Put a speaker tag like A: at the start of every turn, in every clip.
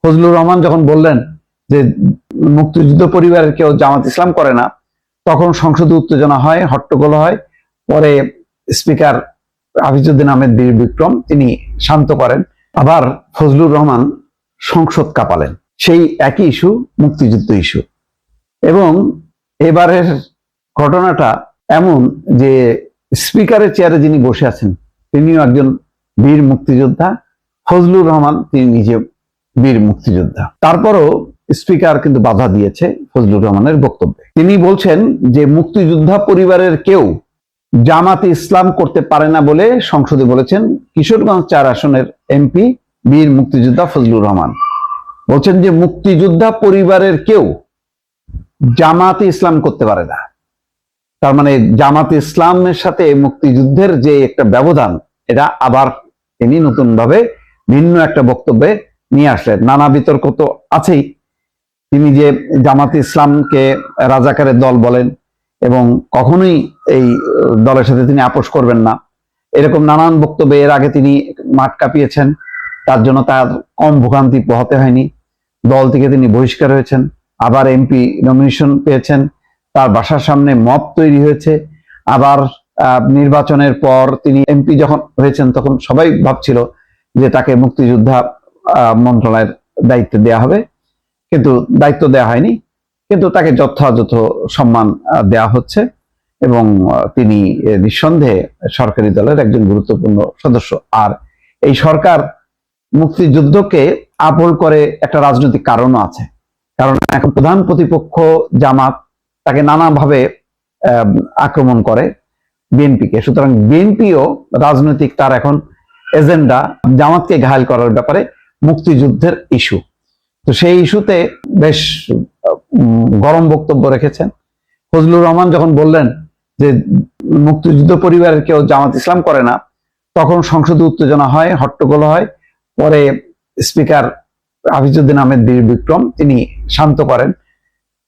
A: ফজলুর রহমান যখন বললেন যে মুক্তিযুদ্ধ পরিবারের কেউ জামাত ইসলাম করে না, তখন সংসদে উত্তেজনা হয়, হট্টগোল হয়। পরে স্পিকার হাফিজউদ্দিন আহমেদ বীর বিক্রম তিনি শান্ত করেন। আবার ফজলুর রহমান সংসদ কাঁপালেন, সেই একই ইস্যু, মুক্তিযুদ্ধ ইস্যু। এবং এবারের ঘটনাটা এমন যে স্পিকারের চেয়ারে যিনি বসে আছেন তিনিও একজন বীর মুক্তিযোদ্ধা, ফজলুর রহমান তিনি নিজে বীর মুক্তিযোদ্ধা। তারপরও স্পিকার কিন্তু বাধা দিয়েছে ফজলুর রহমানের বক্তব্যে। তিনি বলছেন যে মুক্তিযোদ্ধা পরিবারের কেউ জামাতে ইসলাম করতে পারে না বলে সংসদে বলেছেন কিশোরগঞ্জ 4 আসনের এমপি বীর মুক্তিযোদ্ধা ফজলুর রহমান। বলছেন যে মুক্তিযোদ্ধা পরিবারের কেউ জামাতে ইসলাম করতে পারে না। তার মানে জামাতে ইসলামের সাথে মুক্তিযুদ্ধের যে একটা ব্যবধান, এটা আবার তিনি নতুন ভাবে ভিন্ন একটা বক্তব্যে নিয়ে আসলেন। নানা বিতর্ক তো আছেই। তিনি যে জামাতে ইসলামকে রাজাকারের দল বলেন এবং কখনোই এই দলের সাথে তিনি আপোষ করবেন না, এরকম নানান বক্তব্যে এর আগে তিনি মাঠ কাঁপিয়েছেন। তার জন্য তার কম ভোগান্তি পোহাতে হয়নি। দল থেকে তিনি বহিষ্কার হয়েছেন, আবার এমপি নমিনেশন পেয়েছেন, তার বাসার সামনে মব তৈরি হয়েছে। আবার নির্বাচনের পর তিনি এমপি যখন হয়েছেন তখন সবাই ভাবছিল যে তাকে মুক্তিযোদ্ধা মন্ত্রণালয়ের দায়িত্ব দেয়া হবে, কিন্তু দায়িত্ব দেয়া হয়নি। কিন্তু তাকে যথাযথ সম্মান দেয়া হচ্ছে এবং তিনি নিঃসন্দেহে সরকারি দলের একজন গুরুত্বপূর্ণ সদস্য। আর এই সরকার মুক্তিযুদ্ধকে আপল করে একটা রাজনৈতিক কারণও আছে, কারণ এখন প্রধান প্রতিপক্ষ জামাত তাকে নানাভাবে আক্রমণ করে বিএনপিকে। সুতরাং বিএনপিও রাজনৈতিক তার এখন এজেন্ডা জামাতকে ঘায়েল করার ব্যাপারে মুক্তিযুদ্ধের ইস্যু। তো সেই ইস্যুতে বেশ গরম বক্তব্য রেখেছেন ফজলুর রহমান। যখন বললেন যে মুক্তিযুদ্ধ পরিবারের কেউ জামাত ইসলাম করে না, তখন সংসদে উত্তেজনা হয়, হট্টগোল হয়। পরে স্পিকার হাফিজউদ্দিন আহমেদ বীর বিক্রম তিনি শান্ত করেন।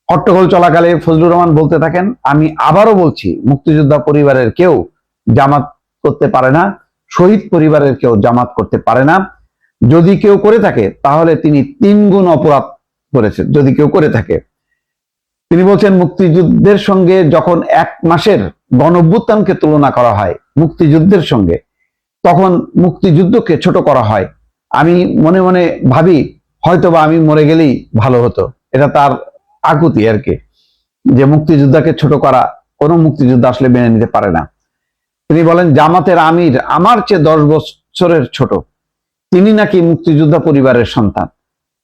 A: হট্টগোল চলাকালে ফজলুর রহমান বলতে থাকেন, আমি আবারও বলছি মুক্তিযোদ্ধা পরিবারের কেউ জামাত করতে পারে না, শহীদ পরিবারের কেউ জামাত করতে পারে না। যদি কেউ করে থাকে তাহলে তিনি 3 গুণ অপরাধ করেছেন, যদি কেউ করে থাকে। তিনি বলছেন মুক্তিযুদ্ধের সঙ্গে যখন 1 মাসের গণঅভ্যুত্থানকে তুলনা করা হয় মুক্তিযুদ্ধের সঙ্গে, তখন মুক্তিযুদ্ধকে ছোট করা হয়। আমি মনে মনে ভাবি হয়তোবা আমি মরে গেলেই ভালো হতো। এটা তার আকুতি আর কি, যে মুক্তিযোদ্ধাকে ছোট করা কোনো মুক্তিযোদ্ধা আসলে মেনে নিতে পারে না। তিনি বলেন জামাতের আমির আমার চেয়ে 10 বছরের ছোট, তিনি নাকি মুক্তিযোদ্ধা পরিবারের সন্তান,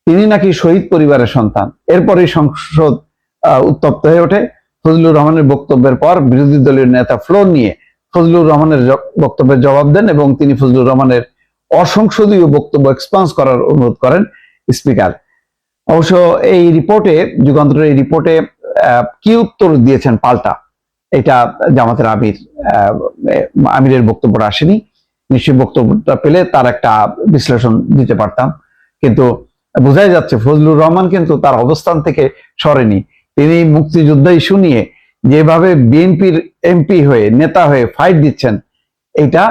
A: তিনি নাকি শহীদ পরিবারের সন্তান। এরপরে সংসদ উত্তপ্ত হয়ে ওঠে। ফজলুর রহমানের বক্তব্যের পর বিরোধী দলীয় নেতা ফ্লোর নিয়ে ফজলুর রহমানের বক্তব্যের জবাব দেন এবং তিনি ফজলুর রহমানের অসংসদীয় বক্তব্য এক্সপান্স করার অনুরোধ করেন স্পিকার। অবশ্য এই রিপোর্টে, যুগান্তরের এই রিপোর্টে কি উত্তর দিয়েছেন পাল্টা, এটা জামাতের আমিরের বক্তব্যটা আসেনি। নিশ্চয়ই বক্তব্যটা পেলে তার একটা বিশ্লেষণ দিতে পারতাম, কিন্তু বোঝাই যাচ্ছে ফজলুর রহমান কিন্তু তার অবস্থান থেকে সরেনি। তিনি মুক্তিযুদ্ধ ইস্যু নিয়ে যেভাবে বিএনপির এমপি হয়ে, নেতা হয়ে ফাইট দিচ্ছেন, এটা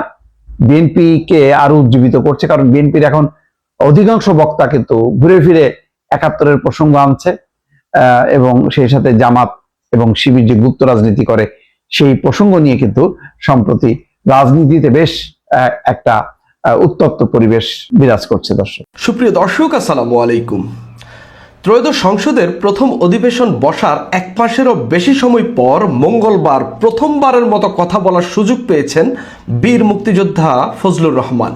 A: বিএনপিকে আরো উজ্জীবিত করছে। কারণ বিএনপির এখন অধিকাংশ বক্তা কিন্তু ঘুরে ফিরে 71-এর প্রসঙ্গ আনছে এবং সেই সাথে জামাত এবং শিবির যে গুপ্ত রাজনীতি করে সেই প্রসঙ্গ নিয়ে কিন্তু সম্প্রতি রাজনীতিতে বেশ একটা উত্তপ্ত পরিবেশ বিরাজ করছে। দর্শক,
B: সুপ্রিয় দর্শক, আসসালামু আলাইকুম। ত্রয়োদশ সংসদের প্রথম অধিবেশন বসার 1 মাসেরও বেশি সময় পর মঙ্গলবার প্রথমবারের মতো কথা বলার সুযোগ পেয়েছেন বীর মুক্তিযোদ্ধা ফজলুর রহমান।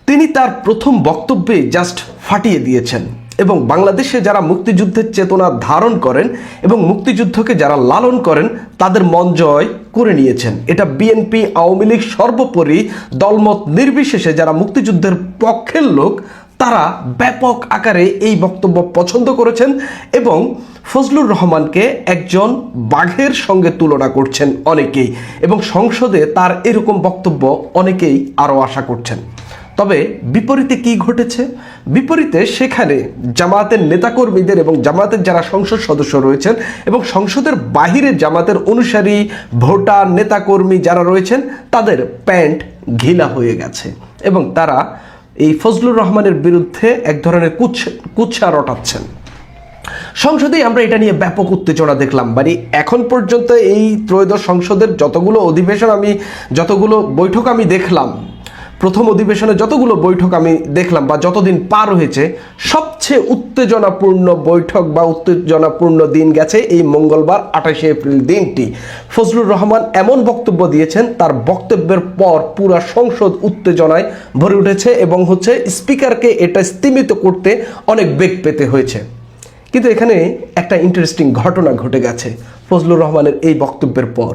B: তিনি তার প্রথম বক্তব্যে জাস্ট ফাটিয়ে দিয়েছেন এবং বাংলাদেশে যারা মুক্তিযুদ্ধের চেতনা ধারণ করেন এবং মুক্তিযুদ্ধকে যারা লালন করেন তাদের মন জয় করে নিয়েছেন। এটা বিএনপি, আওয়ামী লীগ, সর্বোপরি দলমত নির্বিশেষে যারা মুক্তিযুদ্ধের পক্ষের লোক তারা ব্যাপক আকারে এই বক্তব্য পছন্দ করেছেন এবং ফজলুর রহমানকে একজন বাঘের সঙ্গে তুলনা করছেন অনেকেই, এবং সংসদে তার এরকম বক্তব্য অনেকেই আরও আশা করছেন। তবে বিপরীতে কি ঘটেছে? বিপরীতে সেখানে জামায়াতের নেতাকর্মীদের এবং জামায়াতের যারা সংসদ সদস্য রয়েছেন এবং সংসদের বাহিরে জামায়াতের অনুসারী, ভোটার, নেতাকর্মী যারা রয়েছেন তাদের প্যান্ট ঘিলা হয়ে গেছে এবং তারা এই ফজলুর রহমানের বিরুদ্ধে এক ধরনের কুৎসা রটাচ্ছেন। সংসদেই আমরা এটা নিয়ে ব্যাপক উত্তেজনা দেখলাম। মানে এখন পর্যন্ত এই ত্রয়োদশ সংসদের যতগুলো অধিবেশন যতগুলো বৈঠক আমি দেখলাম, প্রথম অধিবেশনে যতগুলো বৈঠক আমি দেখলাম বা যতদিন পার হয়েছে, সবচেয়ে উত্তেজনাপূর্ণ বৈঠক বা উত্তেজনাপূর্ণ দিন গেছে এই মঙ্গলবার 28শে এপ্রিল দিনটি। ফজলুর রহমান এমন বক্তব্য দিয়েছেন, তার বক্তব্যের পর পুরা সংসদ উত্তেজনায় ভরে উঠেছে এবং স্পিকারকে এটা স্তিমিত করতে অনেক বেগ পেতে হয়েছে। কিন্তু এখানে একটা ইন্টারেস্টিং ঘটনা ঘটে গেছে। ফজলুর রহমানের এই বক্তব্যের পর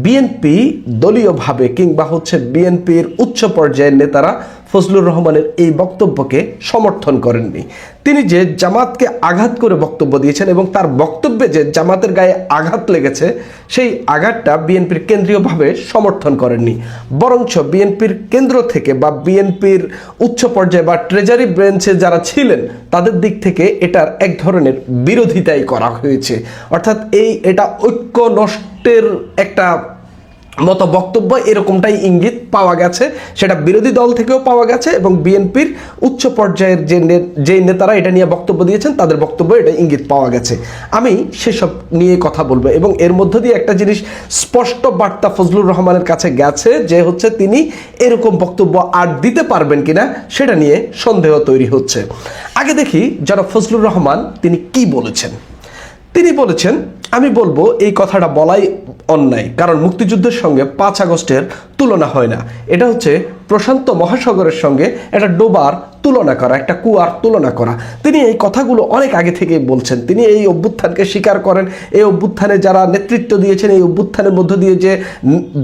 B: বিএনপি দলীয়ভাবে কিংবা বিএনপির উচ্চ পর্যায়ের নেতারা ফজলুর রহমানের এই বক্তব্যকে সমর্থন করেননি। তিনি যে জামাতকে আঘাত করে বক্তব্য দিয়েছেন এবং তার বক্তব্যে যে জামাতের গায়ে আঘাত লেগেছে, সেই আঘাতটা বিএনপির কেন্দ্রীয়ভাবে সমর্থন করেননি। বরঞ্চ বিএনপির কেন্দ্র থেকে বা বিএনপির উচ্চ পর্যায়ে বা ট্রেজারি ব্রাঞ্চে যারা ছিলেন তাদের দিক থেকে এটার এক ধরনের বিরোধিতাই করা হয়েছে। অর্থাৎ এটা ঐক্য নষ্টের একটা মতো বক্তব্য, এরকমটাই ইঙ্গিত পাওয়া গেছে। সেটা বিরোধী দল থেকেও পাওয়া গেছে এবং বিএনপির উচ্চ পর্যায়ের যে নেতারা এটা নিয়ে বক্তব্য দিয়েছেন তাদের বক্তব্য এটা ইঙ্গিত পাওয়া গেছে। আমি সেসব নিয়ে কথা বলবো এবং এর মধ্য দিয়ে একটা জিনিস স্পষ্ট বার্তা ফজলুর রহমানের কাছে গেছে যে তিনি এরকম বক্তব্য আর দিতে পারবেন কিনা সেটা নিয়ে সন্দেহ তৈরি হচ্ছে। আগে দেখি যারা ফজলুর রহমান তিনি কি বলেছেন। তিনি বলেছেন, আমি বলবো এই কথাটা বলাই অন্যায়, কারণ মুক্তিযুদ্ধের সঙ্গে 5 আগস্টের তুলনা হয় না। এটা প্রশান্ত মহাসাগরের সঙ্গে একটা ডোবার তুলনা করা, একটা কুয়ার তুলনা করা। তিনি এই কথাগুলো অনেক আগে থেকেই বলছেন। তিনি এই অভ্যুত্থানকে স্বীকার করেন, এই অভ্যুত্থানে যারা নেতৃত্ব দিয়েছেন, এই অভ্যুত্থানের মধ্য দিয়ে যে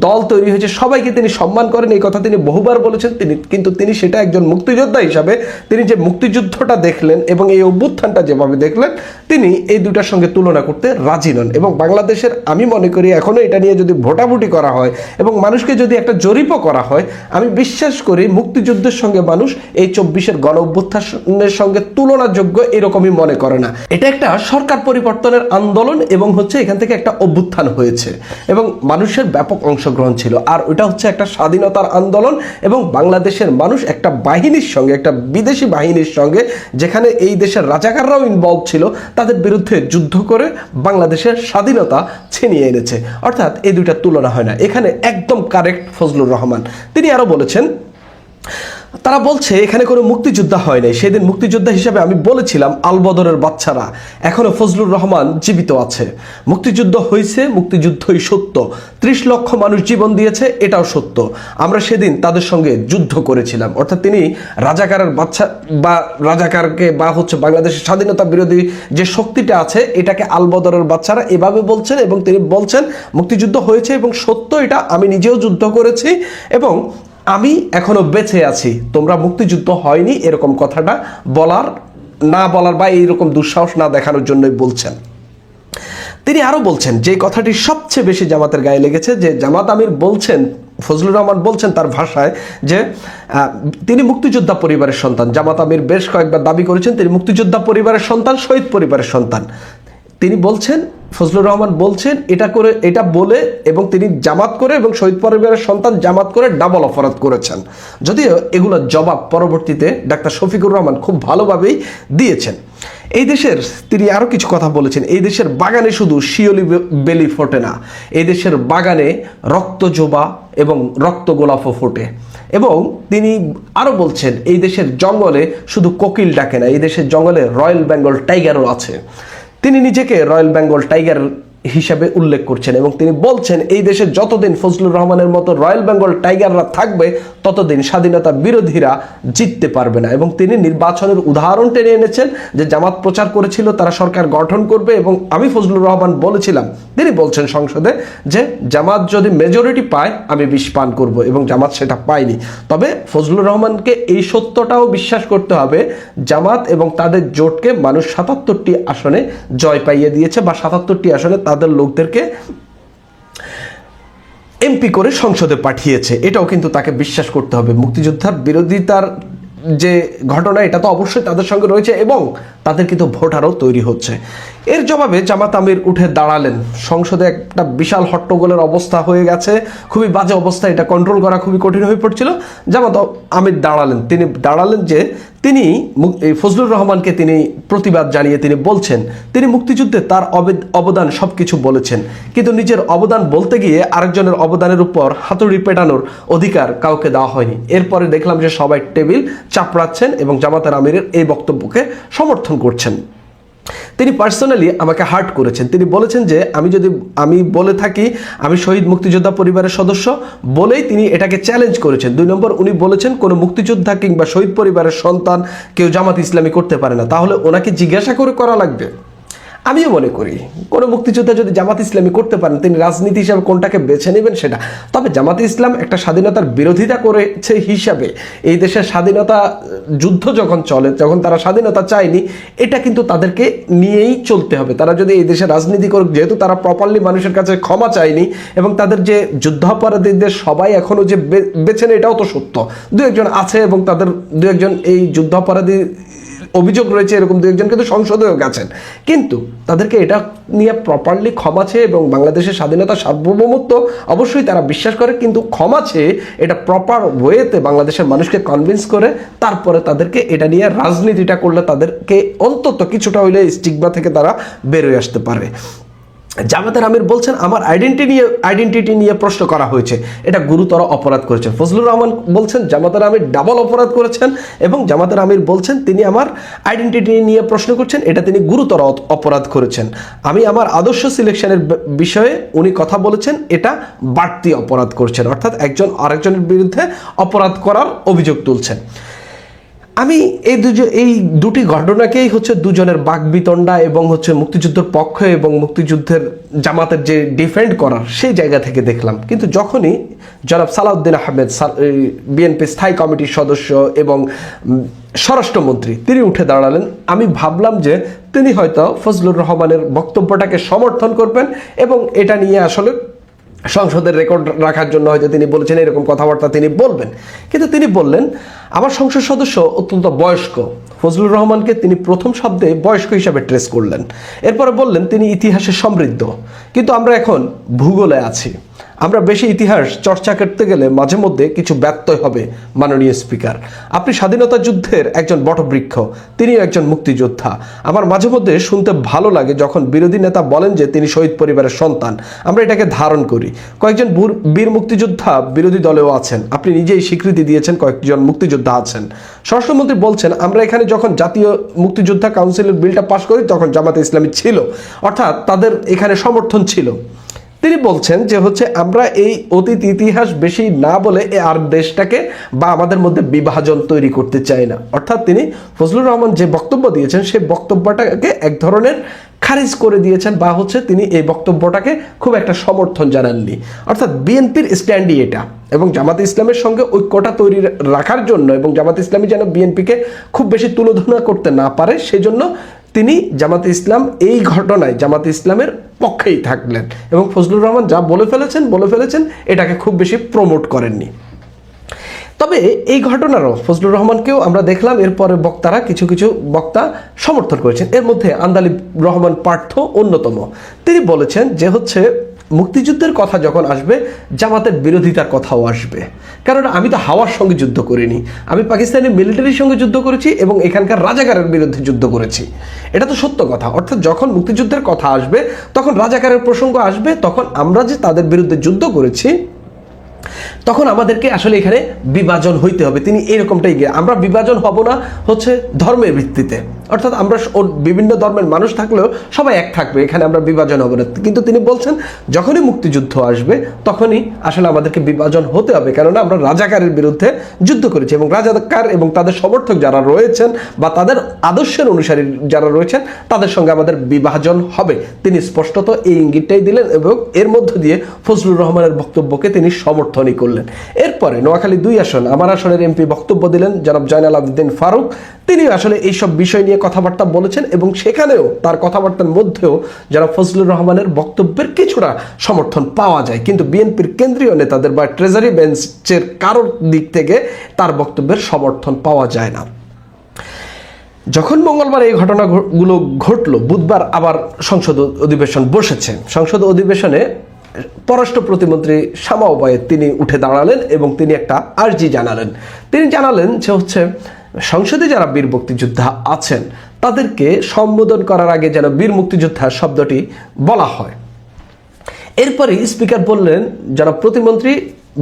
B: দল তৈরি হয়েছে সবাইকে তিনি সম্মান করেন, এই কথা তিনি বহুবার বলেছেন। কিন্তু তিনি সেটা একজন মুক্তিযোদ্ধা হিসাবে তিনি যে মুক্তিযুদ্ধটা দেখলেন এবং এই অভ্যুত্থানটা যেভাবে দেখলেন, তিনি এই দুটার সঙ্গে তুলনা করতে রাজি নন। এবং বাংলাদেশের আমি মনে করি এখনো এটা নিয়ে যদি ভোটাভুটি করা হয় এবং মানুষকে যদি একটা জরিপও করা হয়, আমি বিশ্বাস করি মুক্তিযুদ্ধের সঙ্গে মানুষ এই 24-এর গণ অভ্যুত্থানের সঙ্গে তুলনাযোগ্য এরকমই মনে করে না। এটা একটা সরকার পরিবর্তনের আন্দোলন এবং এখান থেকে একটা অভ্যুত্থান হয়েছে এবং মানুষের ব্যাপক অংশগ্রহণ ছিল। আর ওটা একটা স্বাধীনতার আন্দোলন এবং বাংলাদেশের মানুষ একটা বাহিনীর সঙ্গে, একটা বিদেশি বাহিনীর সঙ্গে, যেখানে এই দেশের রাজাকাররাও ইনভলভ ছিল, তাদের বিরুদ্ধে যুদ্ধ করে বাংলাদেশের স্বাধীনতা ছিনিয়ে এনেছে। অর্থাৎ এই দুইটা তুলনা হয় না। এখানে একদম কারেক্ট ফজলুর রহমান। তিনি আরো বলেছেন, তারা বলছে এখানে কোনো মুক্তিযোদ্ধা হয় নাই। সেদিন মুক্তিযোদ্ধা হিসেবে আমি বলেছিলাম আলবদরের বাচ্চারা, এখনো ফজলুর রহমান জীবিত আছে। মুক্তিযুদ্ধ হয়েছে, মুক্তিযুদ্ধই সত্য। 30 লক্ষ মানুষ জীবন দিয়েছে, এটাও সত্য। আমরা সেদিন তাদের সঙ্গে যুদ্ধ করেছিলাম। অর্থাৎ তিনি রাজাকারের বাচ্চা বা রাজাকারকে বা বাংলাদেশের স্বাধীনতা বিরোধী যে শক্তিটা আছে এটাকে আলবদরের বাচ্চারা এভাবে বলছেন এবং তিনি বলছেন মুক্তিযুদ্ধ হয়েছে এবং সত্য এটা, আমি নিজেও যুদ্ধ করেছি এবং আমি এখনো বেঁচে আছি। তোমরা মুক্তিযুদ্ধ হয়নি এরকম কথাটা না বলার বা এইরকম দুঃসাহস না দেখানোর জন্যই বলছেন। তিনি আরো বলছেন যে কথাটি সবচেয়ে বেশি জামাতের গায়ে লেগেছে, যে জামাত আমির বলছেন, ফজলুর রহমান বলছেন তার ভাষায় যে তিনি মুক্তিযোদ্ধা পরিবারের সন্তান। জামাত আমির বেশ কয়েকবার দাবি করেছেন তিনি মুক্তিযোদ্ধা পরিবারের সন্তান, শহীদ পরিবারের সন্তান। তিনি বলছেন, ফজলুর রহমান বলছেন এটা বলে এবং তিনি জামাত করে এবং শহীদ পরিবারের সন্তান জামাত করে ডাবল অপরাধ করেছেন। যদিও এগুলোর জবাব পরবর্তীতে ডাক্তার শফিকুর রহমান খুব ভালোভাবেই দিয়েছেন। এই দেশের তিনি আরো কিছু কথা বলেছেন, এই দেশের বাগানে শুধু শিয়লি বেলি ফোটে না, এই দেশের বাগানে রক্তজবা এবং রক্ত গোলাপও ফোটে। এবং তিনি আরো বলছেন এই দেশের জঙ্গলে শুধু কোকিল ডাকে না, এই দেশের জঙ্গলে রয়্যাল বেঙ্গল টাইগারও আছে। তিনি নিজেকে রয়্যাল বেঙ্গল টাইগার হিসাবে উল্লেখ করছেন এবং তিনি বলছেন এই দেশে যতদিন ফজলুর রহমানের মতো রয়্যাল বেঙ্গল টাইগাররা থাকবে ততদিন স্বাধীনতা বিরোধীরা জিততে পারবে না। এবং তিনি নির্বাচনের উদাহরণ টেনে এনেছেন যে জামাত প্রচার করেছিল তারা সরকার গঠন করবে এবং আমি ফজলুর রহমান বলেছিলাম, তিনি বলছেন সংসদে যে জামাত যদি মেজরিটি পায় আমি বিষ পান করব এবং জামাত সেটা পায়নি। তবে ফজলুর রহমানকে এই সত্যটাও বিশ্বাস করতে হবে, জামাত এবং তাদের জোটকে মানুষ 77টি আসনে জয় পাইয়ে দিয়েছে বা 77টি আসনে তাদের লোকদেরকে এমপি করে সংসদে পাঠিয়েছে। এটাও কিন্তু তাকে বিশ্বাস করতে হবে। মুক্তিযোদ্ধার বিরোধিতার যে ঘটনা, এটা তো অবশ্যই তাদের সঙ্গে রয়েছে এবং তাদের কিন্তু ভোটারও তৈরি হচ্ছে। এর জবাবে জামাত আমির উঠে দাঁড়ালেন। সংসদে একটা বিশাল হট্টগোলের অবস্থা হয়ে গেছে, খুবই বাজে অবস্থা, এটা কন্ট্রোল করা খুবই কঠিন হয়ে পড়ছিল। জামাত আমির দাঁড়ালেন, তিনি দাঁড়ালেন যে তিনি এই ফজলুর রহমানকে তিনি প্রতিবাদ জানিয়ে তিনি বলছেন তিনি মুক্তিযুদ্ধে তার অবদান সব কিছু বলেছেন, কিন্তু নিজের অবদান বলতে গিয়ে আরেকজনের অবদানের উপর হাতুড়ি পেটানোর অধিকার কাউকে দেওয়া হয়নি। এরপরে দেখলাম যে সবাই টেবিল চাপড়াচ্ছেন এবং জামাতের আমিরের এই বক্তব্যকে সমর্থন করছেন। তিনি পার্সোনালি আমাকে হার্ট করেছেন। তিনি বলেছেন যে আমি বলে থাকি আমি শহীদ মুক্তিযোদ্ধা পরিবারের সদস্য বলেই তিনি এটাকে চ্যালেঞ্জ করেছেন। 2 নম্বর, উনি বলেছেন কোনো মুক্তিযোদ্ধা কিংবা শহীদ পরিবারের সন্তান কেউ জামাত ইসলামী করতে পারে না, তাহলে ওনাকে জিজ্ঞাসা করে করা লাগবে। আমিও মনে করি কোনো মুক্তিযোদ্ধা যদি জামাত ইসলামী করতে পারেন, তিনি রাজনীতি হিসাবে কোনটাকে বেছে নেবেন সেটা। তবে জামাত ইসলাম একটা স্বাধীনতার বিরোধিতা করেছে হিসাবে এই দেশের স্বাধীনতা যুদ্ধ যখন চলে, যখন তারা স্বাধীনতা চায়নি, এটা কিন্তু তাদেরকে নিয়েই চলতে হবে। তারা যদি এই দেশে রাজনীতি করুক, যেহেতু তারা প্রপারলি মানুষের কাছে ক্ষমা চায়নি এবং তাদের যে যুদ্ধাপরাধীদের সবাই এখনও যে বেছে নেয় এটাও তো সত্য, 2-1 জন আছে এবং তাদের 2-1 জন এই যুদ্ধাপরাধী অভিযোগ রয়েছে, এরকম 2-1 জন কিন্তু সংসদেও গেছেন, কিন্তু তাদেরকে এটা নিয়ে প্রপারলি ক্ষমা চেয়ে এবং বাংলাদেশের স্বাধীনতা সার্বভৌমত্ব অবশ্যই তারা বিশ্বাস করে, কিন্তু ক্ষমা চেয়ে এটা প্রপার ওয়েতে বাংলাদেশের মানুষকে কনভিন্স করে তারপরে তাদেরকে এটা নিয়ে রাজনীতিটা করলে তাদেরকে অন্তত কিছুটা হইলে স্টিগমা থেকে তারা বেরোয় আসতে পারে। জামাতের আমির বলছেন আমার আইডেন্টিটি নিয়ে প্রশ্ন করা হয়েছে, এটা গুরুতর অপরাধ করেছেন। ফজলুর রহমান বলছেন জামাতের আমির ডাবল অপরাধ করেছেন এবং জামাতের আমির বলছেন তিনি আমার আইডেন্টিটি নিয়ে প্রশ্ন করছেন, এটা তিনি গুরুতর অপরাধ করেছেন। আমি আমার আদর্শ সিলেকশনের বিষয়ে উনি কথা বলেছেন, এটা বাড়তি অপরাধ করছেন, অর্থাৎ একজন আরেকজনের বিরুদ্ধে অপরাধ করার অভিযোগ তুলছেন। আমি এই দুটি ঘটনাকেই দুজনের বাকবিতণ্ডা এবং মুক্তিযুদ্ধের পক্ষে এবং মুক্তিযুদ্ধের জামাতের যে ডিফেন্ড করার সেই জায়গা থেকে দেখলাম। কিন্তু যখনই জনাব সালাউদ্দিন আহমেদ, বিএনপি স্থায়ী কমিটির সদস্য এবং স্বরাষ্ট্রমন্ত্রী, তিনি উঠে দাঁড়ালেন, আমি ভাবলাম যে তিনি হয়তো ফজলুর রহমানের বক্তব্যটাকে সমর্থন করবেন এবং এটা নিয়ে আসলে সংসদের রেকর্ড রাখার জন্য হয়তো তিনি বলেছেন এরকম কথাবার্তা তিনি বলবেন। কিন্তু তিনি বললেন আমার সংসদ সদস্য অত্যন্ত বয়স্ক, ফজলুর রহমানকে তিনি প্রথম শব্দে বয়স্ক হিসাবে ট্রেস করলেন। এরপরে বললেন তিনি ইতিহাসে সমৃদ্ধ, কিন্তু আমরা এখন ভূগোলে আছি, আমরা বেশি ইতিহাস চর্চা করতে গেলে মাঝে মধ্যে কিছু ব্যত্যয় হবে। মাননীয় স্পিকার, আপনি স্বাধীনতা যুদ্ধের একজন বটবৃক্ষ, তিনিও একজন মুক্তিযোদ্ধা। আমার মাঝে মধ্যে শুনতে ভালো লাগে যখন বিরোধী নেতা বলেন যে তিনি শহীদ পরিবারের সন্তান, আমরা এটাকে ধারণ করি। কয়েকজন বীর মুক্তিযোদ্ধা বিরোধী দলেও আছেন, আপনি নিজেই স্বীকৃতি দিয়েছেন কয়েকজন মুক্তিযোদ্ধা আছেন। স্বরাষ্ট্রমন্ত্রী বলছেন আমরা এখানে যখন জাতীয় মুক্তিযোদ্ধা কাউন্সিলের বিলটা পাশ করি তখন জামাতে ইসলামী ছিল, অর্থাৎ তাদের এখানে সমর্থন ছিল। তিনি বলছেন যে আমরা এই অতীত ইতিহাস বেশি না বলে আর দেশটাকে বা আমাদের মধ্যে বিভাজন তৈরি করতে চাই না। অর্থাৎ তিনি ফজলুর রহমান যে বক্তব্য দিয়েছেন সেই বক্তব্যটাকে এক ধরনের খারিজ করে দিয়েছেন বা তিনি এই বক্তব্যটাকে খুব একটা সমর্থন জানাননি। অর্থাৎ বিএনপির স্ট্যান্ডই এটা এবং জামাতে ইসলামের সঙ্গে ঐক্যটা তৈরি রাখার জন্য এবং জামাতে ইসলামী যেন বিএনপিকে খুব বেশি তুলোধনা করতে না পারে সেজন্য তিনি জামাতে ইসলাম এই ঘটনায় জামাতে ইসলামের পক্ষেই থাকলেন এবং ফজলুর রহমান যা বলে ফেলেছেন এটাকে খুব বেশি প্রমোট করেননি। তবে এই ঘটনারও ফজলুর রহমানকেও আমরা দেখলাম এরপরে বক্তারা কিছু বক্তা সমর্থন করেছেন। এর মধ্যে আন্দালিব রহমান পার্থ অন্যতম। তিনি বলেছেন যে মুক্তিযুদ্ধের কথা যখন আসবে জামাতের বিরোধিতার কথাও আসবে, কারণ আমি তো হাওয়ার সঙ্গে যুদ্ধ করিনি, আমি পাকিস্তানি মিলিটারির সঙ্গে যুদ্ধ করেছি এবং এখানকার রাজাকারের বিরুদ্ধে যুদ্ধ করেছি, এটা তো সত্য কথা। অর্থাৎ যখন মুক্তিযুদ্ধের কথা আসবে তখন রাজাকারের প্রসঙ্গ আসবে, তখন আমরা যে তাদের বিরুদ্ধে যুদ্ধ করেছি তখন আমাদেরকে আসলে এখানে বিভাজন হইতে হবে। তিনি এরকমটাই আমরা বিভাজন হব না ধর্মের ভিত্তিতে, অর্থাৎ আমরা বিভিন্ন ধর্মের মানুষ থাকলেও সবাই এক থাকবে, এখানে আমরা বিভাজন হব না। কিন্তু তিনি বলছেন যখনই মুক্তিযুদ্ধ আসবে তখনই আসলে আমাদেরকে বিভাজন হতে হবে, কেননা আমরা রাজাকারের বিরুদ্ধে যুদ্ধ করেছি এবং রাজাকার এবং তাদের সমর্থক যারা রয়েছেন বা তাদের আদর্শের অনুসারী যারা রয়েছেন তাদের সঙ্গে আমাদের বিভাজন হবে। তিনি স্পষ্টত এই ইঙ্গিতটাই দিলেন এবং এর মধ্য দিয়ে ফজলুর রহমানের বক্তব্যকে তিনি সমর্থনই করলেন। করলেন। এরপরে নোয়াখালী 2 আসন আমার আসনের এমপি বক্তব্য দিলেন জনাব জয়নাল আবেদিন ফারুক। তিনি আসলে এইসব বিষয় নিয়ে কথাবার্তা বলেছেন এবং সেখানেও তার কথাবার্তার মধ্যেও জনাব ফজলুর রহমানের বক্তব্যের কিছুটা সমর্থন পাওয়া যায়, কিন্তু বিএনপির কেন্দ্রীয় নেতাদের বা ট্রেজারি বেঞ্চের কারোর দিক থেকে তার বক্তব্যের সমর্থন পাওয়া যায় না। যখন মঙ্গলবার এই ঘটনাগুলো ঘটলো, বুধবার আবার সংসদ অধিবেশন বসেছে। সংসদ অধিবেশনে পররাষ্ট্র প্রতিমন্ত্রী শামা ওবায়েদ তিনি উঠে দাঁড়ালেন এবং তিনি একটা আর্জি জানালেন। তিনি জানালেন যে সংসদে যারা বীর মুক্তিযোদ্ধা আছেন তাদেরকে সম্বোধন করার আগে যেন বীর মুক্তিযোদ্ধা শব্দটি বলা হয়। এরপরে স্পিকার বললেন, যারা প্রতিমন্ত্রী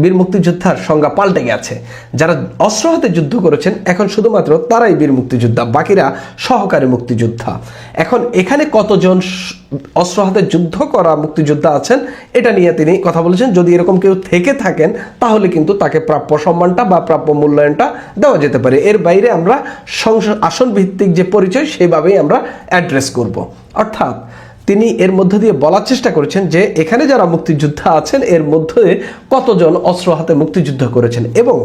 B: বীর মুক্তিযোদ্ধার সংজ্ঞা পাল্টে গেছে, যারা অস্ত্র হাতে যুদ্ধ করেছেন এখন শুধুমাত্র তারাই বীর মুক্তিযোদ্ধা, বাকিরা সহকারী মুক্তিযোদ্ধা। এখন এখানে কতজন অস্ত্র হাতে যুদ্ধ করা মুক্তিযোদ্ধা আছেন এটা নিয়ে তিনি কথা বলেছেন। যদি এরকম কেউ থেকে থাকেন তাহলে কিন্তু তাকে প্রাপ্য সম্মানটা বা প্রাপ্য মূল্যায়নটা দেওয়া যেতে পারে। এর বাইরে আমরা আসন ভিত্তিক যে পরিচয় সেভাবেই আমরা অ্যাড্রেস করব। অর্থাৎ তিনি এর মধ্য দিয়ে বলার চেষ্টা করেছেন যে এখানে যারা মুক্তিযোদ্ধা আছেন এর মধ্যে কতজন অস্ত্র হাতে মুক্তিযুদ্ধ করেছেন। এবং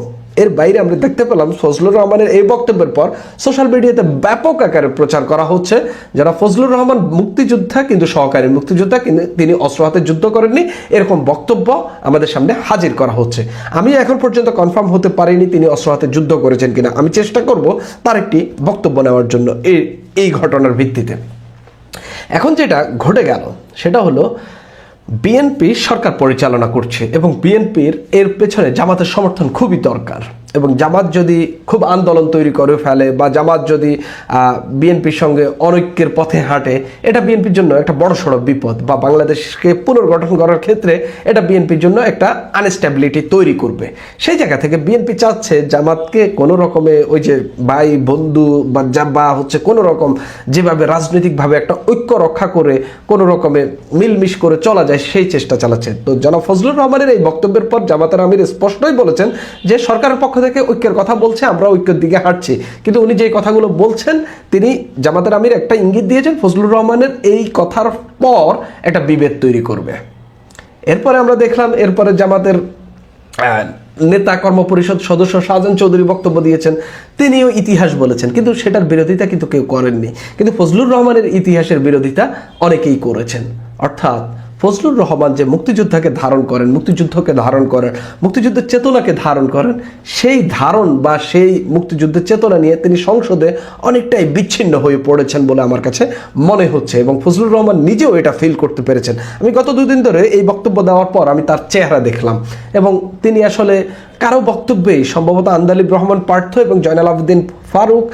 B: এর বাইরে আমরা দেখতে পেলাম ফজলুর রহমানের এই বক্তব্যের পর সোশ্যাল মিডিয়াতে ব্যাপক আকারে প্রচার করা হচ্ছে যারা ফজলুর রহমান মুক্তিযোদ্ধা কিন্তু সহকারী মুক্তিযোদ্ধা, কিন্তু তিনি অস্ত্র হাতে যুদ্ধ করেননি, এরকম বক্তব্য আমাদের সামনে হাজির করা হচ্ছে। আমি এখন পর্যন্ত কনফার্ম হতে পারিনি তিনি অস্ত্র হাতে যুদ্ধ করেছেন কিনা। আমি চেষ্টা করব তার একটি বক্তব্য নেওয়ার জন্য এই ঘটনার ভিত্তিতে। এখন যেটা ঘটে গেল সেটা হলো বিএনপি সরকার পরিচালনা করছে এবং বিএনপির এর পেছনে জামাতের সমর্থন খুবই দরকার। এবং জামাত যদি খুব আন্দোলন তৈরি করে ফেলে বা জামাত যদি বিএনপির সঙ্গে অনৈক্যের পথে হাঁটে, এটা বিএনপির জন্য একটা বড়সড় বিপদ, বা বাংলাদেশকে পুনর্গঠন করার ক্ষেত্রে এটা বিএনপির জন্য একটা আনস্টেবিলিটি তৈরি করবে। সেই জায়গা থেকে বিএনপি চাচ্ছে জামাতকে কোনো রকমে ওই যে ভাই বন্ধু বা কোনো রকম যেভাবে রাজনৈতিকভাবে একটা ঐক্য রক্ষা করে কোনো রকমে মিলমিশ করে চলা যায় সেই চেষ্টা চালাচ্ছে। তো জনাব ফজলুর রহমানের এই বক্তব্যের পর জামাতের আমির স্পষ্টই বলেছেন যে সরকারের পক্ষ থেকে ঐক্যের কথা বলছে, আমরা ঐক্যের দিকে হাঁটছি। কিন্তু উনি যে কথাগুলো বলছেন তিনি জামাতের আমির একটা ইঙ্গিত দিয়েছেন ফজলুর রহমানের এই কথার পর একটা বিভেদ তৈরি করবে। এরপরে আমরা দেখলাম এরপরে জামাতের নেতা কর্মপরিষদ সদস্য শাহজাহান চৌধুরী বক্তব্য দিয়েছেন, তিনিও ইতিহাস বলেছেন, কিন্তু সেটার বিরোধিতা কিন্তু কেউ করেননি। কিন্তু ফজলুর রহমানের ইতিহাসের বিরোধিতা অনেকেই করেছেন। অর্থাৎ ফজলুর রহমান যে মুক্তিযোদ্ধাকে ধারণ করেন, মুক্তিযুদ্ধকে ধারণ করেন, মুক্তিযুদ্ধের চেতনাকে ধারণ করেন, সেই ধারণ বা সেই মুক্তিযুদ্ধের চেতনা নিয়ে তিনি সংসদে অনেকটাই বিচ্ছিন্ন হয়ে পড়েছেন বলে আমার কাছে মনে হচ্ছে এবং ফজলুর রহমান নিজেও এটা ফিল করতে পেরেছেন। আমি গত 2 দিন ধরে এই বক্তব্য দেওয়ার পর আমি তার চেহারা দেখলাম এবং তিনি আসলে কারো বক্তব্যেই সম্ভবত আন্দালিব রহমান পার্থ এবং জয়নাল আবেদিন ফারুক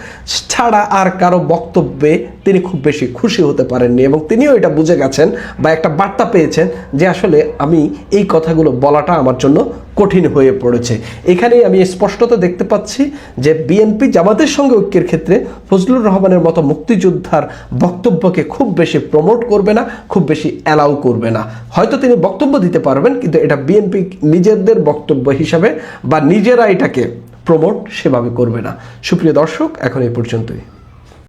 B: ছাড়া আর কারো বক্তব্যে তিনি খুব বেশি খুশি হতে পারেননি এবং তিনিও এটা বুঝে গেছেন বা একটা বার্তা পেয়েছেন যে আসলে আমি এই কথাগুলো বলাটা আমার জন্য কঠিন হয়ে পড়েছে। এখানেই আমি স্পষ্টত দেখতে পাচ্ছি যে বিএনপি জামাতের সঙ্গে ঐক্যের ক্ষেত্রে ফজলুর রহমানের মতো মুক্তিযোদ্ধার বক্তব্যকে খুব বেশি প্রমোট করবে না, খুব বেশি অ্যালাউ করবে না। হয়তো তিনি বক্তব্য দিতে পারবেন কিন্তু এটা বিএনপি নিজেদের বক্তব্য হিসাবে বা নিজেরা এটাকে প্রমোট সেভাবে করবে না। সুপ্রিয় দর্শক, এখন এই পর্যন্তই।